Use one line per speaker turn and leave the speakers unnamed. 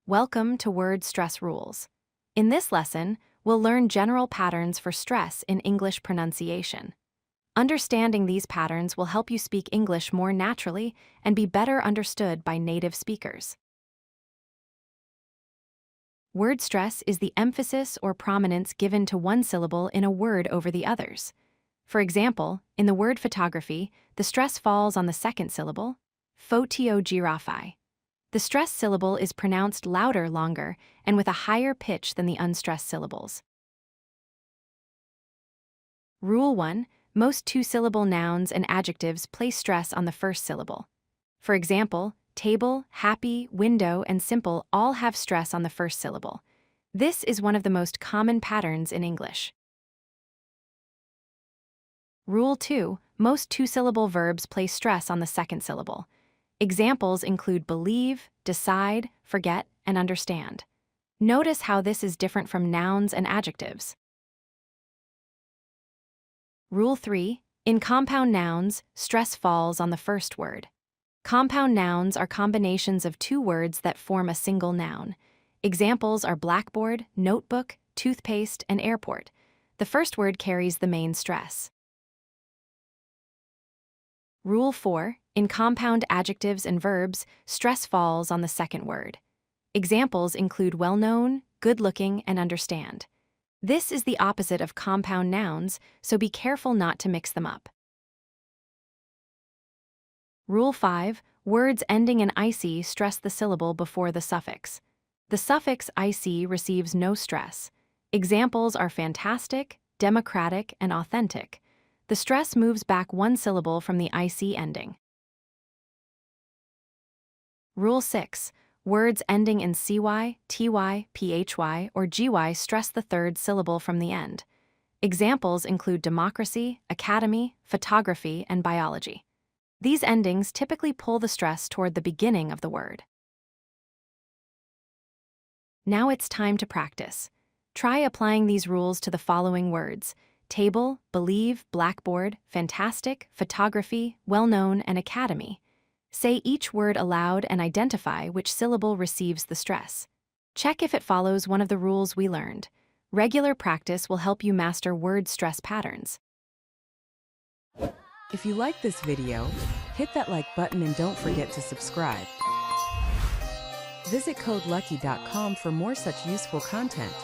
Welcome to Word Stress Rules. In this lesson, we'll learn general patterns for stress in English pronunciation. Understanding these patterns will help you speak English more naturally and be better understood by native speakers. Word stress is the emphasis or prominence given to one syllable in a word over the others. For example, in the word photography, the stress falls on the second syllable, pho-TOG-ra-phy. The stressed syllable is pronounced louder longer and with a higher pitch than the unstressed syllables. Rule 1. Most two-syllable nouns and adjectives place stress on the first syllable. For example, table, happy, window, and simple all have stress on the first syllable. This is one of the most common patterns in English. Rule 2. Most two-syllable verbs place stress on the second syllable. Examples include believe, decide, forget, and understand. Notice how this is different from nouns and adjectives. Rule 3. In compound nouns, stress falls on the first word. Compound nouns are combinations of two words that form a single noun. Examples are blackboard, notebook, toothpaste, and airport. The first word carries the main stress. Rule 4. In compound adjectives and verbs, stress falls on the second word. Examples include well-known, good-looking, and understand. This is the opposite of compound nouns, so be careful not to mix them up. Rule 5. Words ending in icy stress the syllable before the suffix. The suffix icy receives no stress. Examples are fantastic, democratic, and authentic. The stress moves back one syllable from the icy ending. Rule 6. Words ending in cy, ty, phy, or gy stress the third syllable from the end. Examples include democracy, academy, photography, and biology. These endings typically pull the stress toward the beginning of the word. Now it's time to practice. Try applying these rules to the following words: table, believe, blackboard, fantastic, photography, well-known, and academy. Say each word aloud and identify which syllable receives the stress. Check if it follows one of the rules we learned. Regular practice will help you master word stress patterns.
If you like this video, hit that like button and don't forget to subscribe. Visit codelucky.com for more such useful content.